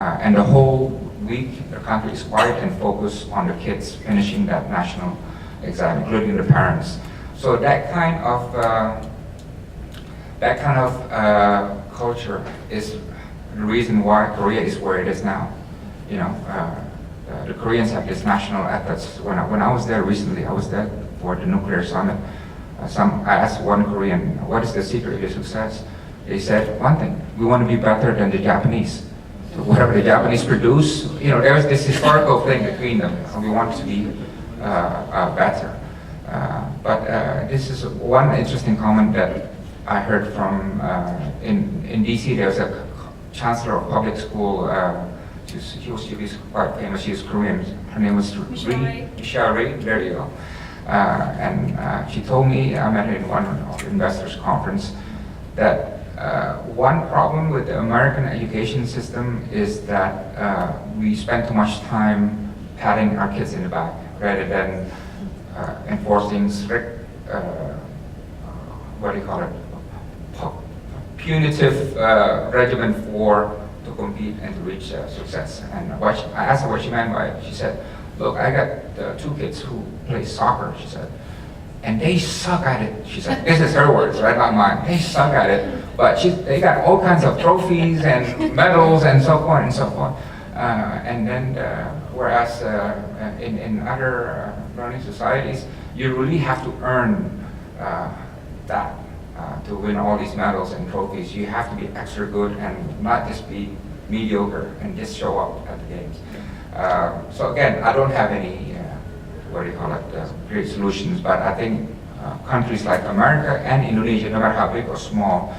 And the whole week, the country is quiet and focused on the kids finishing that national exam, including the parents. So that kind of culture is the reason why Korea is where it is now. You know, the Koreans have this national ethics. When I was there recently, I was there for the nuclear summit. I asked one Korean, what is the secret of your success? They said, one thing, we want to be better than the Japanese. So whatever the Japanese produce, you know, there's this historical thing between them, and we want to be better. But this is one interesting comment that I heard from, in DC, there's a chancellor of public school, she was quite famous, she was Korean, her name was Michelle Rhee, there you go. And she told me, I met her in one of the investors conference, that one problem with the American education system is that we spend too much time patting our kids in the back rather than enforcing strict, what do you call it, punitive regimen to compete and to reach success. And I asked her what she meant by it. She said, look, I got two kids who play soccer, she said, and they suck at it, she said. This is her words, right, not mine. They suck at it, but they got all kinds of trophies and medals and so on and so forth. And then, whereas in other learning societies, you really have to earn that to win all these medals and trophies. You have to be extra good and not just be mediocre and just show up at the games. So again, I don't have any, great solutions, but I think countries like America and Indonesia, no matter how big or small,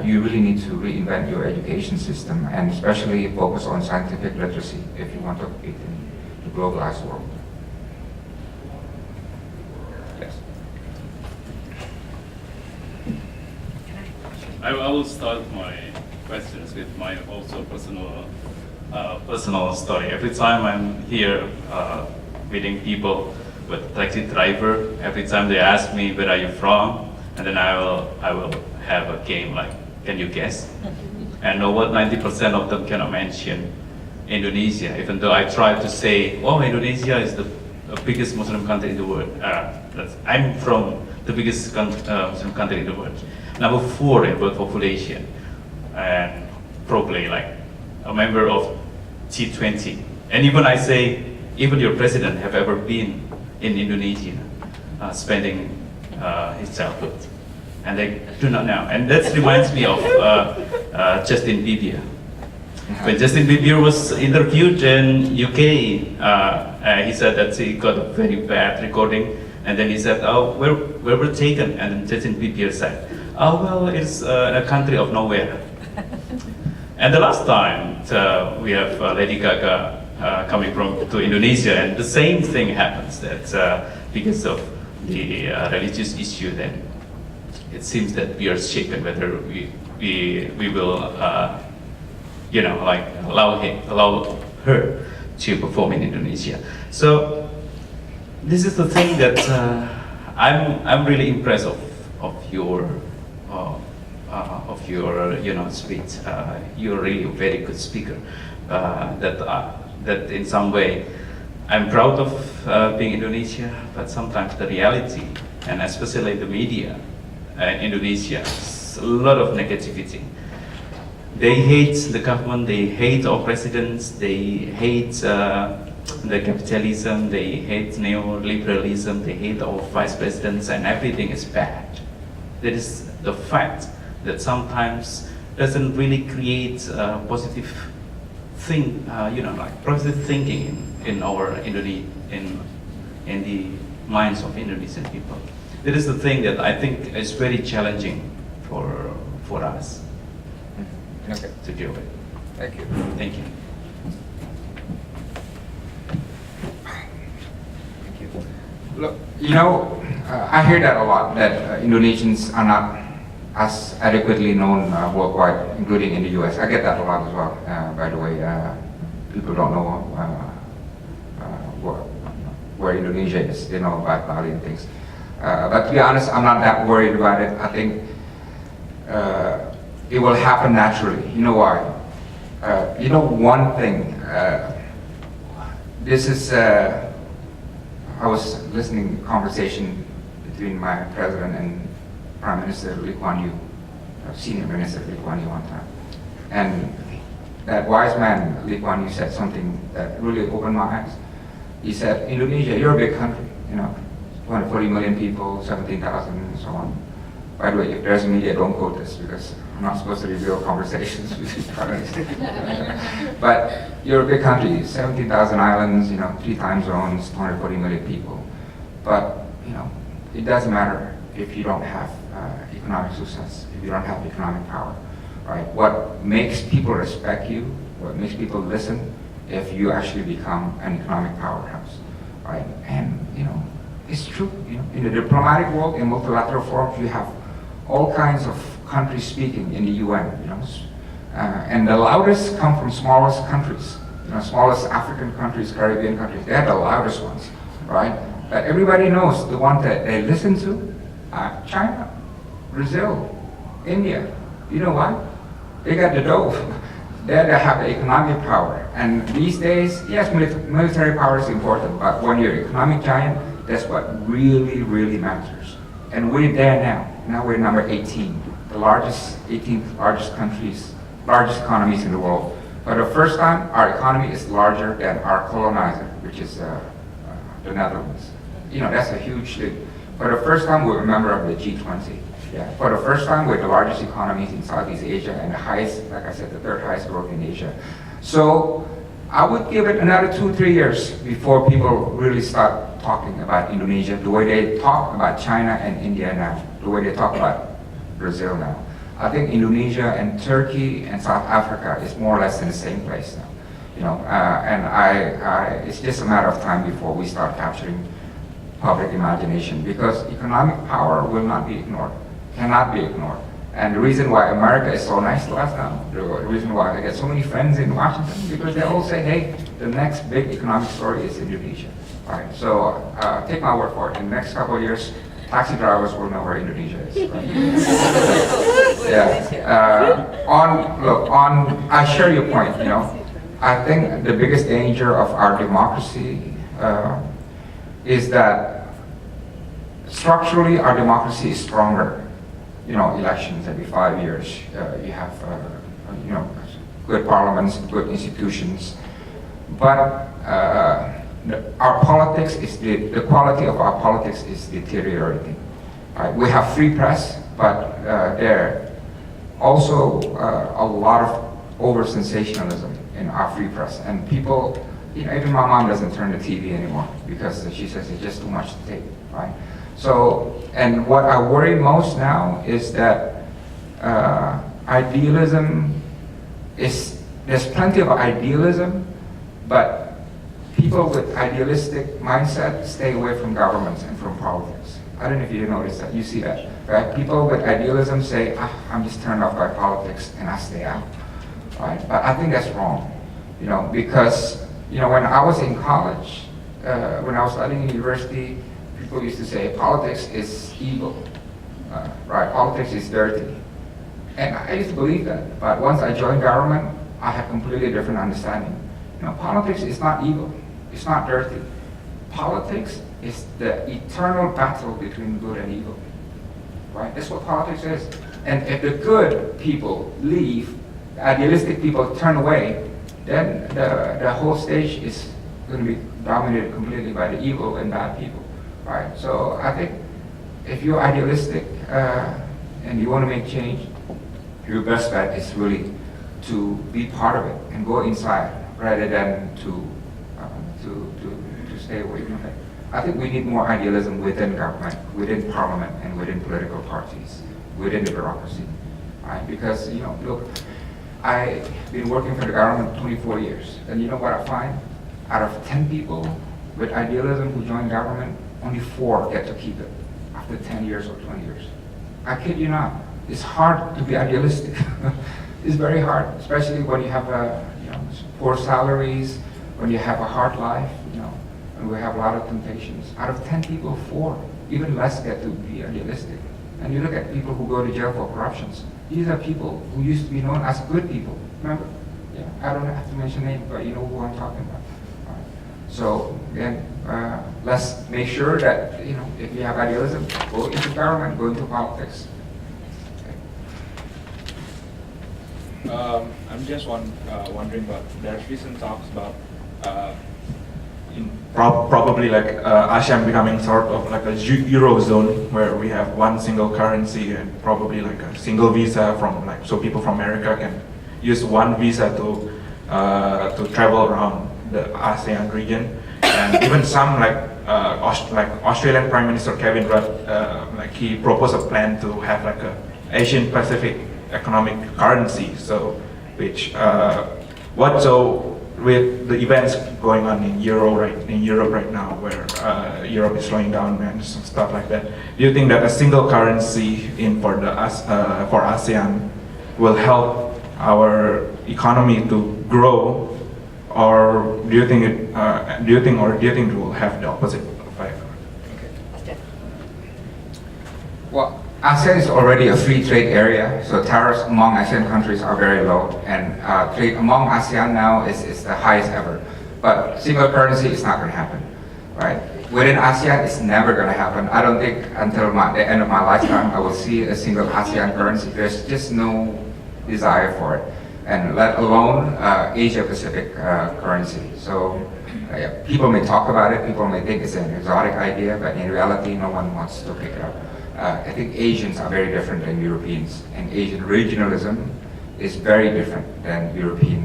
you really need to reinvent your education system and especially focus on scientific literacy if you want to compete in the globalized world. Yes. I will start my questions with my also personal story. Every time I'm here meeting people with taxi driver, every time they ask me where are you from, and then I will have a game like, can you guess? And over 90% of them cannot mention Indonesia, even though I try to say, oh, Indonesia is the biggest Muslim country in the world. I'm from the biggest Muslim country in the world. Number 4 in world population, and probably like a member of G20. And even I say, even your president have ever been in Indonesia, spending his childhood. And they do not know. And that reminds me of Justin Bieber. When Justin Bieber was interviewed in UK, he said that he got a very bad recording. And then he said, oh, where were taken? And then Justin Bieber said, oh, well, it's a country of nowhere. And the last time we have Lady Gaga coming to Indonesia, and the same thing happens, that because of the religious issue, then it seems that we are shaken whether we will allow her to perform in Indonesia. So this is the thing that I'm really impressed of your speech. You're really a very good speaker. That in some way, I'm proud of being Indonesia, but sometimes the reality, and especially the media in Indonesia, a lot of negativity. They hate the government, they hate our presidents, they hate the capitalism, they hate neoliberalism, they hate our vice presidents, and everything is bad. That is the fact that sometimes doesn't really create positive positive thinking in the minds of Indonesian people. That is the thing that I think is very challenging for us to deal with. Thank you. Thank you. Thank you. Look, you know, I hear that a lot, that Indonesians are not as adequately known worldwide, including in the US. I get that a lot as well, by the way. People don't know where Indonesia is, they know about Bali and things. But to be honest, I'm not that worried about it. I think it will happen naturally. You know why? You know, one thing, this is, I was listening to conversation between my president and Prime Minister Lee Kuan Yew, Senior Minister Lee Kuan Yew one time. And that wise man, Lee Kuan Yew, said something that really opened my eyes. He said, Indonesia, you're a big country, you know, 240 million people, 17,000 and so on. By the way, if there's media, don't quote this because I'm not supposed to reveal conversations with these parties. But you're a big country, 17,000 islands, you know, 3 time zones, 240 million people. But, you know, it doesn't matter if you don't have economic success, if you don't have economic power, right? What makes people respect you, what makes people listen, if you actually become an economic powerhouse, right? And, you know, it's true, you know, in the diplomatic world, in multilateral forums, you have all kinds of countries speaking in the UN, you know, and the loudest come from smallest countries, you know, smallest African countries, Caribbean countries. They're the loudest ones, right? But everybody knows the one that they listen to, China, Brazil, India. You know why? They got the dough. They have the economic power. And these days, yes, military power is important, but when you're an economic giant, that's what really, really matters. And we're there now. Now we're number 18, the 18th largest countries, largest economies in the world. For the first time, our economy is larger than our colonizer, which is the Netherlands. You know, that's a huge thing. For the first time, we're a member of the G20. Yeah. For the first time, we're the largest economies in Southeast Asia and the highest, like I said, the 3rd highest growth in Asia. So I would give it another 2-3 years before people really start talking about Indonesia the way they talk about China and India now, the way they talk about Brazil now. I think Indonesia and Turkey and South Africa is more or less in the same place now. You know, and it's just a matter of time before we start capturing public imagination, because economic power will not be ignored, cannot be ignored. And the reason why America is so nice to us now, the reason why I get so many friends in Washington, because they all say, hey, the next big economic story is Indonesia. Right? So take my word for it. In the next couple of years, taxi drivers will know where Indonesia is. Right? Yeah. I share your point. You know, I think the biggest danger of our democracy is that structurally our democracy is stronger. You know, elections every 5 years. You have, you know, good parliaments, good institutions, but our politics is the quality of our politics is deteriorating. Right? We have free press, but there also a lot of over sensationalism in our free press, and people, you know, even my mom doesn't turn the TV anymore because she says it's just too much to take. Right? So, and what I worry most now is that idealism is, there's plenty of idealism, but people with idealistic mindset stay away from governments and from politics. I don't know if you notice that, you see that, right? People with idealism say, I'm just turned off by politics and I stay out, right? But I think that's wrong, you know, because, you know, when I was in college, when I was studying in university, people used to say politics is evil, right? Politics is dirty. And I used to believe that, but once I joined government, I had completely different understanding. You know, politics is not evil. It's not dirty. Politics is the eternal battle between good and evil, right? That's what politics is. And if the good people leave, the idealistic people turn away, then the whole stage is going to be dominated completely by the evil and bad people, right? So I think if you're idealistic and you want to make change, your best bet is really to be part of it and go inside rather than to stay away from it. I think we need more idealism within government, within parliament, and within political parties, within the bureaucracy, right? Because, you know, look, I've been working for the government 24 years, and you know what I find? Out of 10 people with idealism who join government, only 4 get to keep it after 10 years or 20 years. I kid you not. It's hard to be idealistic. It's very hard, especially when you have you know, poor salaries, when you have a hard life, you know, and we have a lot of temptations. Out of 10 people, 4, even less get to be idealistic. And you look at people who go to jail for corruptions. These are people who used to be known as good people. Remember? Yeah, I don't have to mention names, but you know who I'm talking about. So again, let's make sure that, you know, if you have idealism, go into government, go into politics. I'm just wondering about, there's recent talks about probably like ASEAN becoming sort of like a Eurozone where we have one single currency and probably like a single visa from like, so people from America can use one visa to travel around the ASEAN region. And even some like Australian Prime Minister Kevin Rudd, like he proposed a plan to have like a Asian Pacific economic currency. So which so with the events going on in Europe right now, where Europe is slowing down and stuff like that, do you think that a single currency for ASEAN will help our economy to grow, or do you think it will have the opposite effect? Well, ASEAN is already a free trade area, so tariffs among ASEAN countries are very low, and trade among ASEAN now is the highest ever. But single currency is not going to happen, right? Within ASEAN, it's never going to happen. I don't think until the end of my lifetime I will see a single ASEAN currency. There's just no desire for it, and let alone Asia Pacific currency. So people may talk about it, people may think it's an exotic idea, but in reality, no one wants to pick it up. I think Asians are very different than Europeans, and Asian regionalism is very different than European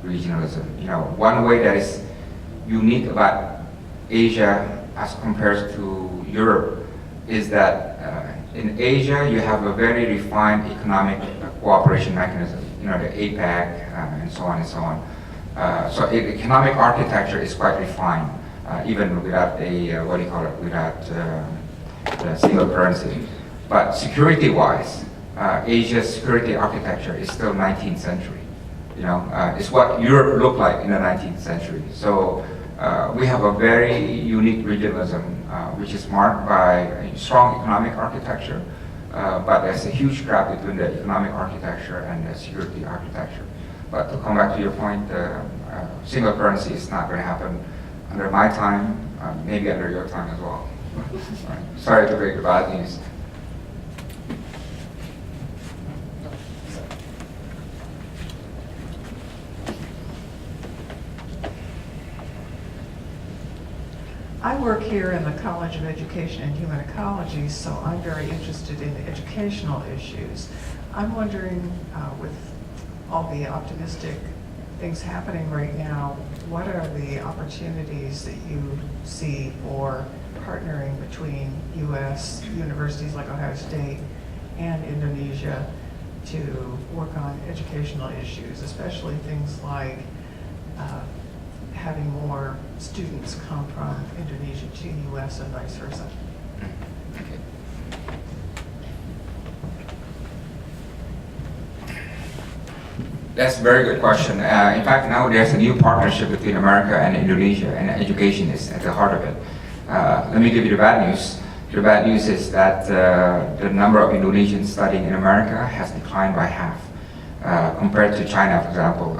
regionalism. You know, one way that is unique about Asia as compared to Europe is that in Asia you have a very refined economic cooperation mechanism. You know, the APEC and so on and so on. So economic architecture is quite refined, even without a without the single currency. But security-wise, Asia's security architecture is still 19th century. You know, it's what Europe looked like in the 19th century. So we have a very unique regionalism, which is marked by a strong economic architecture, but there's a huge gap between the economic architecture and the security architecture. But to come back to your point, single currency is not going to happen under my time, maybe under your time as well. Sorry to break the bad news. I work here in the College of Education and Human Ecology, so I'm very interested in educational issues. I'm wondering, with all the optimistic things happening right now, what are the opportunities that you see for partnering between U.S. universities like Ohio State and Indonesia to work on educational issues, especially things like having more students come from Indonesia to U.S. and vice versa? That's a very good question. In fact, now there's a new partnership between America and Indonesia, and education is at the heart of it. Let me give you the bad news. The bad news is that the number of Indonesians studying in America has declined by half compared to China, for example.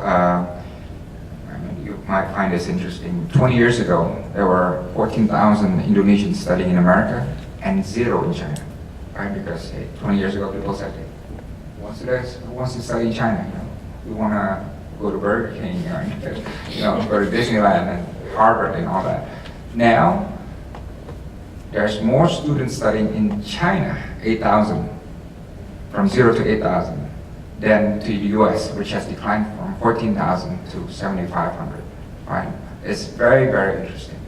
You might find this interesting. 20 years ago, there were 14,000 Indonesians studying in America and 0 in China, right? Because 20 years ago, people said, hey, who wants to study in China? You know, we want to go to Burger King, go to Disneyland and Harvard and all that. Now, there's more students studying in China, 8,000, from 0 to 8,000, than to the US, which has declined from 14,000 to 7,500, right? It's very, very interesting.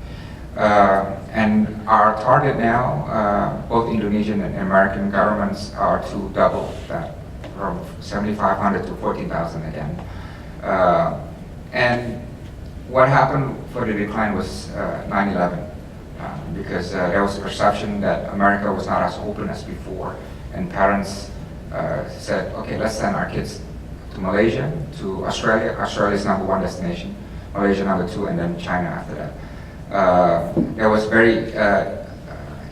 And our target now, both Indonesian and American governments, are to double that, from 7,500 to 14,000 again. And what happened for the decline was 9/11, because there was a perception that America was not as open as before, and parents said, okay, let's send our kids to Malaysia, to Australia. Australia is #1 destination, Malaysia #2, and then China after that. There was very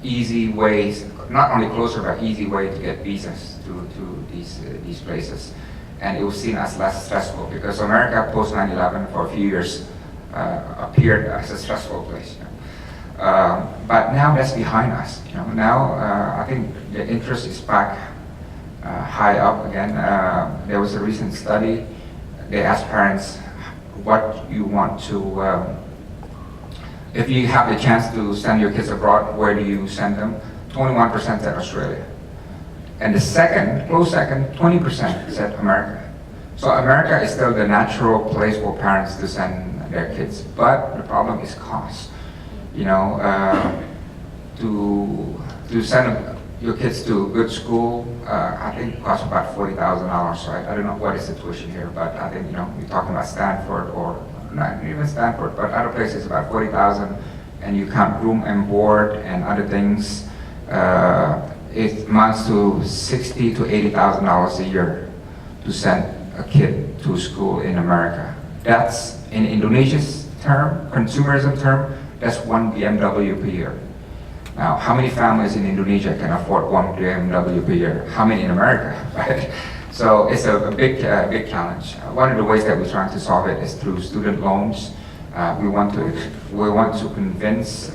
easy ways, not only closer, but easy way to get visas to these places. and it was seen as less stressful because America post 9/11 for a few years appeared as a stressful place. But now that's behind us. Now I think the interest is back high up again. There was a recent study. They asked parents what you want to. If you have the chance to send your kids abroad, where do you send them? 21% said Australia. And the close second, 20% said America. So America is still the natural place for parents to send their kids. But the problem is cost. To send your kids to a good school, I think it costs about $40,000. Right? I don't know what is the tuition here, but I think, you're talking about Stanford or not even Stanford, but other places about $40,000, and you count room and board and other things. It amounts to $60,000 to $80,000 a year to send a kid to school in America. That's in Indonesia's term, consumerism term, that's one BMW per year. Now, how many families in Indonesia can afford one BMW per year? How many in America, right? So it's a big challenge. One of the ways that we're trying to solve it is through student loans. We want to convince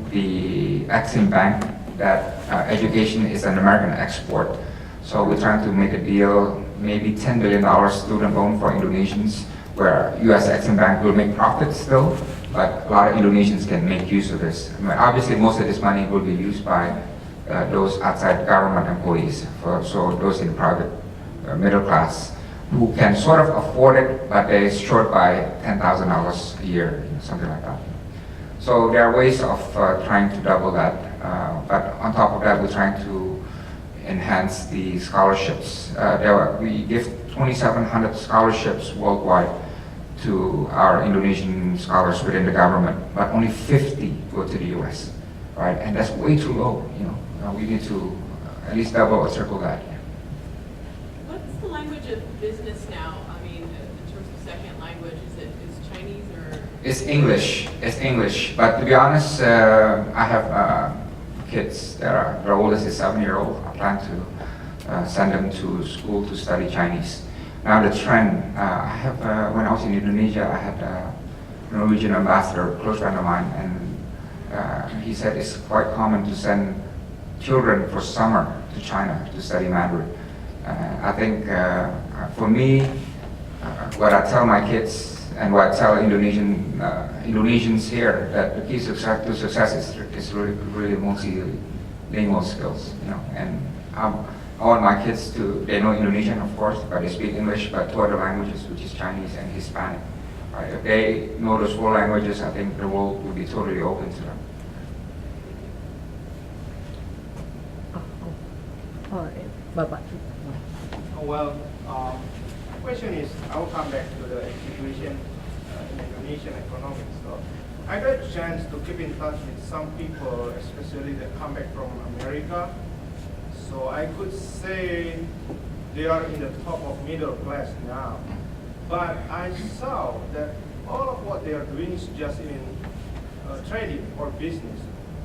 the Exim Bank that education is an American export. So we're trying to make a deal, maybe $10 billion student loan for Indonesians, where U.S. Exim Bank will make profits still, but a lot of Indonesians can make use of this. Obviously, most of this money will be used by those outside government employees, so those in private middle class, who can sort of afford it, but they're short by $10,000 a year, something like that. So there are ways of trying to double that, but on top of that, we're trying to enhance the scholarships. We give 2,700 scholarships worldwide to our Indonesian scholars within the government, but only 50 go to the U.S., right? And that's way too low. We need to at least double or triple that. What's the language of business now? I mean, in terms of second language, is Chinese or? It's English. It's English. But to be honest, I have kids that are, their oldest is 7-year-old. I plan to send them to school to study Chinese. Now the trend, I have, when I was in Indonesia, I had a Norwegian ambassador, a close friend of mine, and he said it's quite common to send children for summer to China to study Mandarin. I think for me, what I tell my kids and what I tell Indonesians here, that the key to success is really multilingual skills, and I want my kids to, they know Indonesian of course, but they speak English, but two other languages, which is Chinese and Hispanic. Right? If they know those 4 languages, I think the world will be totally open to them. Bapak. Well, my question is, I will come back to the situation in Indonesian economics. So I got a chance to keep in touch with some people, especially that come back from America. So I could say they are in the top of middle class now. But I saw that all of what they are doing is just in trading or business.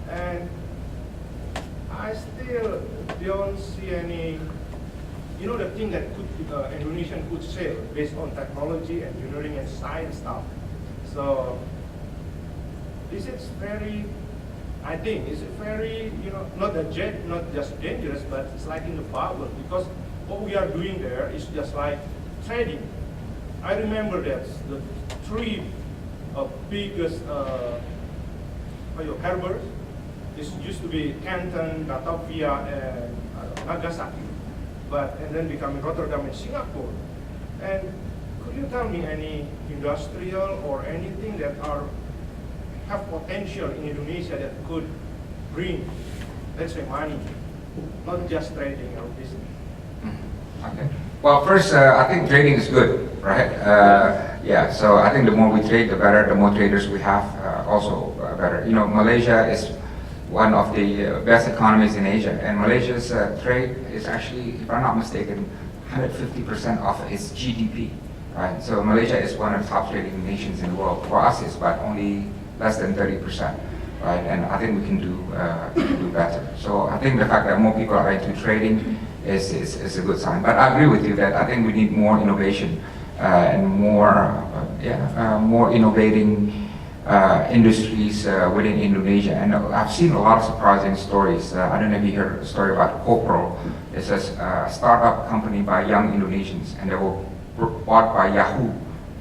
And I still don't see any, the thing that Indonesian could sell based on technology, engineering, and science stuff. So this is very, I think, it's very, not just dangerous, but it's like in the bubble, because what we are doing there is just like trading. I remember that the 3 biggest harbors. This used to be Canton, Batavia, and Nagasaki, and then becoming Rotterdam and Singapore. And could you tell me any industrial or anything that have potential in Indonesia that could bring, let's say, money, not just trading or business? Okay. Well, first, I think trading is good, right? Yeah, so I think the more we trade, the better. The more traders we have, also better. Malaysia is one of the best economies in Asia, and Malaysia's trade is actually, if I'm not mistaken, 150% of its GDP, right? So Malaysia is one of the top trading nations in the world. For us, it's about only less than 30%, right? And I think we can do better. So I think the fact that more people are into trading is a good sign. But I agree with you that I think we need more innovation and more more innovating industries within Indonesia. And I've seen a lot of surprising stories. I don't know if you heard a story about Kopro. It's a startup company by young Indonesians, and they were bought by Yahoo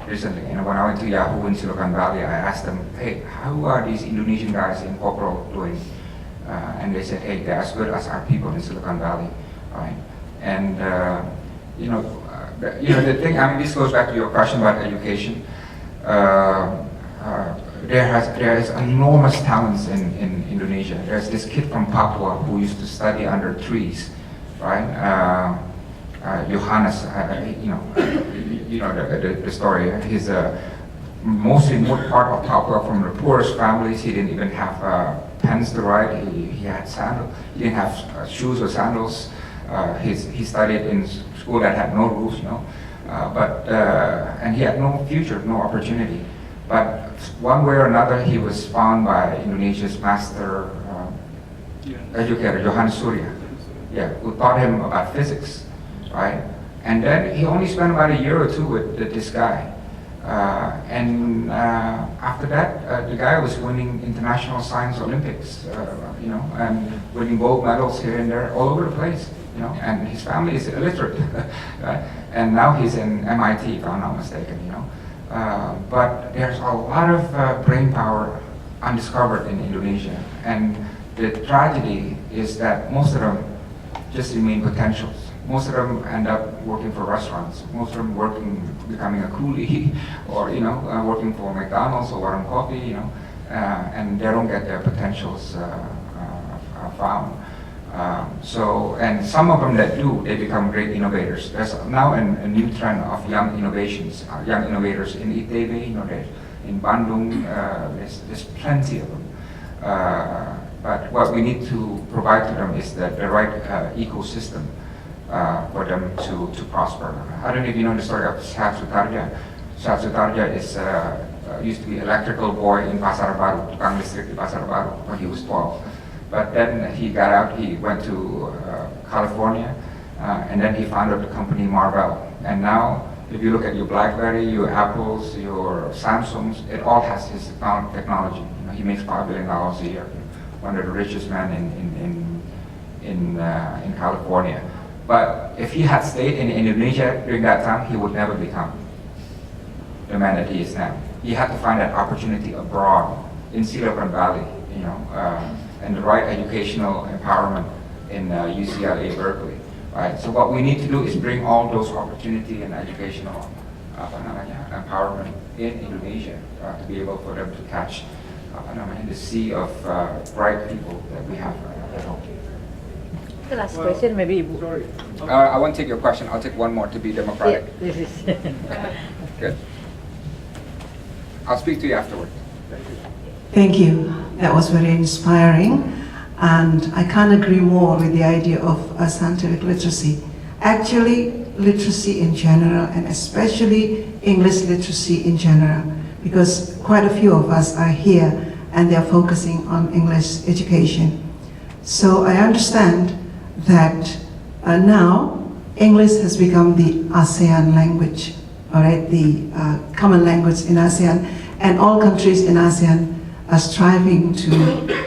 recently. And when I went to Yahoo in Silicon Valley, I asked them, hey, how are these Indonesian guys in Kopro doing? And they said, hey, they're as good as our people in Silicon Valley, right? And the thing. I mean, this goes back to your question about education. There is enormous talents in Indonesia. There's this kid from Papua who used to study under trees, right? Johannes, the story. He's mostly moved part of Papua from the poorest families. He didn't even have pens to write. He had sandals. He didn't have shoes or sandals. He studied in school that had no rules, and he had no future, no opportunity. But one way or another, he was found by Indonesia's master educator, Johannes Surya, who taught him about physics, right? And then he only spent about a year or two with this guy. After that, the guy was winning international science Olympics, and winning gold medals here and there, all over the place, and his family is illiterate, right? And now he's in MIT, if I'm not mistaken, But there's a lot of brain power undiscovered in Indonesia, and the tragedy is that most of them just remain potentials. Most of them end up working for restaurants. Most of them becoming a coolie, or working for McDonald's or Warren Coffee, and they don't get their potentials found. And some of them that do, they become great innovators. There's now a new trend of young innovators in ITB, in Bandung. There's plenty of them. But what we need to provide to them is the right ecosystem for them to prosper. I don't know if you know the story of Sehat Sutarja. Sehat Sutarja used to be electrical boy in Pasar Baru, tukang listrik di Pasar Baru when he was 12. But then he got out, he went to California, and then he founded the company Marvell. And now, if you look at your BlackBerry, your Apples, your Samsungs, it all has his technology. He makes $5 billion a year, one of the richest men in California. But if he had stayed in Indonesia during that time, he would never become the man that he is now. He had to find that opportunity abroad, in Silicon Valley, and the right educational empowerment in UCLA Berkeley, right? So what we need to do is bring all those opportunity and educational empowerment in Indonesia to be able for them to catch the sea of bright people that we have at home. The last question, maybe. Sorry. I won't take your question. I'll take one more to be democratic. This is. Good. I'll speak to you afterward. Thank you. That was very inspiring, and I can't agree more with the idea of scientific literacy. Actually, literacy in general, and especially English literacy in general, because quite a few of us are here and they are focusing on English education. So I understand that now English has become the ASEAN language, all right, the common language in ASEAN, and all countries in ASEAN are striving to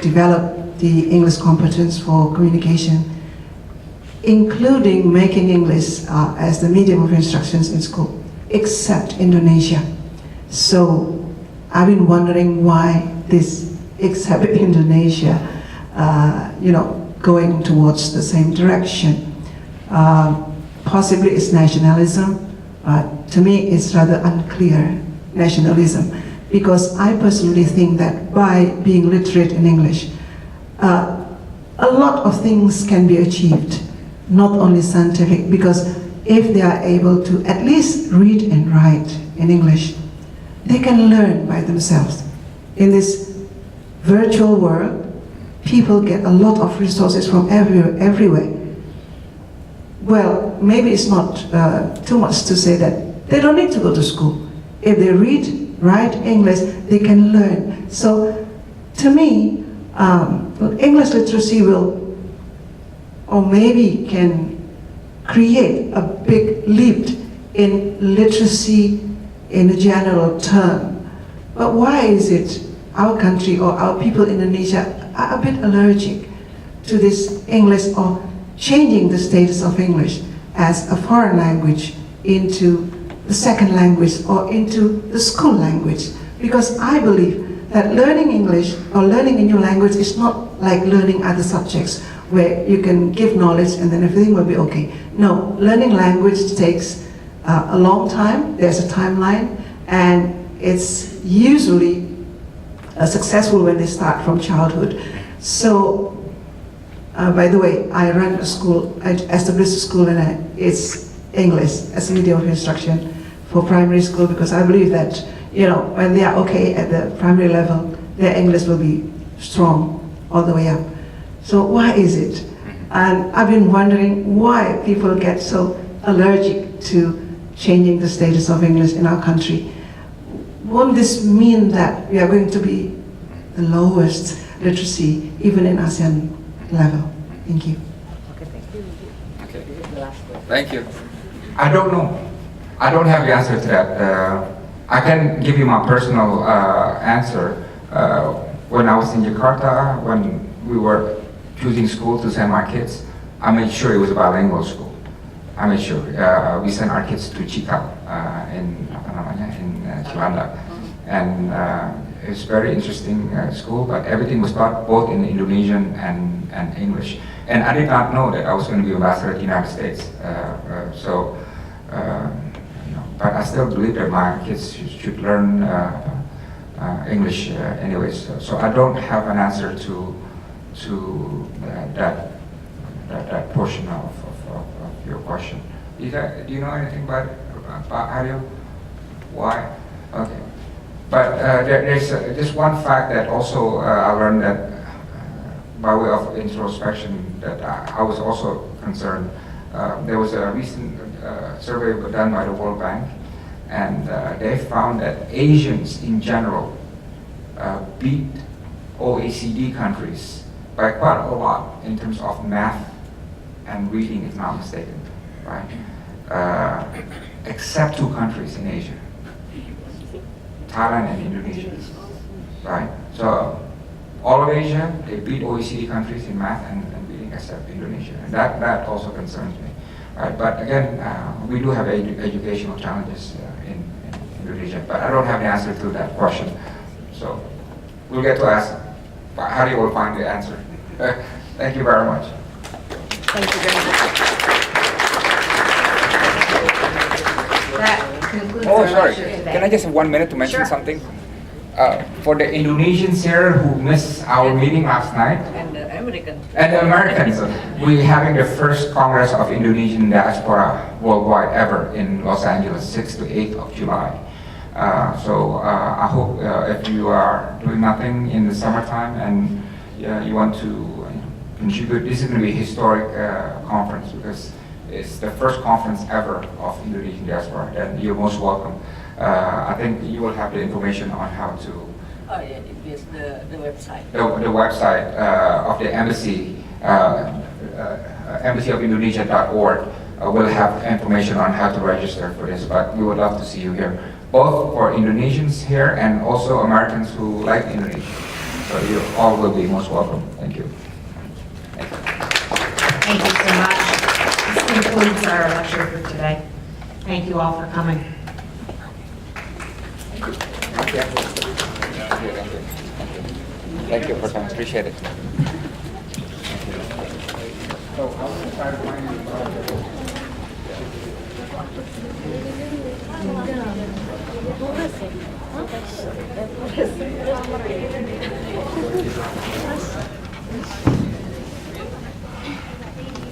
develop the English competence for communication, including making English as the medium of instructions in school, except Indonesia. So I've been wondering why this, except Indonesia, going towards the same direction. Possibly it's nationalism, but to me it's rather unclear nationalism. Because I personally think that by being literate in English, a lot of things can be achieved, not only scientific, because if they are able to at least read and write in English, they can learn by themselves. In this virtual world, people get a lot of resources from everywhere. Well, maybe it's not too much to say that they don't need to go to school. If they read, write English, they can learn. So, to me, English literacy will, or maybe can create a big leap in literacy in a general term. But why is it our country or our people in Indonesia are a bit allergic to this English or changing the status of English as a foreign language into the second language or into the school language? Because I believe that learning English or learning a new language is not like learning other subjects where you can give knowledge and then everything will be okay. No, learning language takes a long time, there's a timeline, and it's usually successful when they start from childhood. So, by the way, I run a school, I established a school, and it's English as a medium of instruction for primary school, because I believe that, you know, when they are okay at the primary level, their English will be strong all the way up. So why is it? And I've been wondering why people get so allergic to changing the status of English in our country. Won't this mean that we are going to be the lowest literacy even in ASEAN level? Thank you. Okay, thank you. Okay. This is the last one. Thank you. I don't know. I don't have the answer to that. I can give you my personal answer. When I was in Jakarta, when we were choosing school to send my kids, I made sure it was a bilingual school. I made sure. We sent our kids to Cikal in Cilandak. And it's very interesting school, but everything was taught both in Indonesian and English. And I did not know that I was going to be ambassador to the United States. But I still believe that my kids should learn English anyways. So I don't have an answer to that portion of your question. Do you know anything about Aryo? Why? Okay. But there's just one fact that also I learned that by way of introspection that I was also concerned. There was a recent survey done by the World Bank, and they found that Asians in general beat OECD countries by quite a lot in terms of math and reading, if not mistaken, right? Except two countries in Asia, Thailand and Indonesia, right? So all of Asia, they beat OECD countries in math and reading except Indonesia, and that also concerns me. Right, but again, we do have educational challenges in Indonesia, but I don't have the answer to that question. So we'll get to ask, Harry will find the answer. Thank you very much. Thank you very much. That concludes Oh, our sorry. lecture today. Can I just have 1 minute to mention Sure. something? For the Indonesians here who missed our meeting last night, And the American. and the Americans, we're having the first Congress of Indonesian Diaspora worldwide ever in Los Angeles, 6th to 8th of July. So I hope if you are doing nothing in the summertime and you want to contribute, this is going to be a historic conference because it's the first conference ever of Indonesian Diaspora, and you're most welcome. I think you will have the information on how to. Oh, yeah, it is the website. The website of the embassy, embassyofIndonesia.org, will have information on how to register for this, but we would love to see you here, both for Indonesians here and also Americans who like Indonesia. So you all will be most welcome. Thank you. Thank you so much. This concludes our lecture for today. Thank you all for coming. Thank you for coming. Appreciate it. So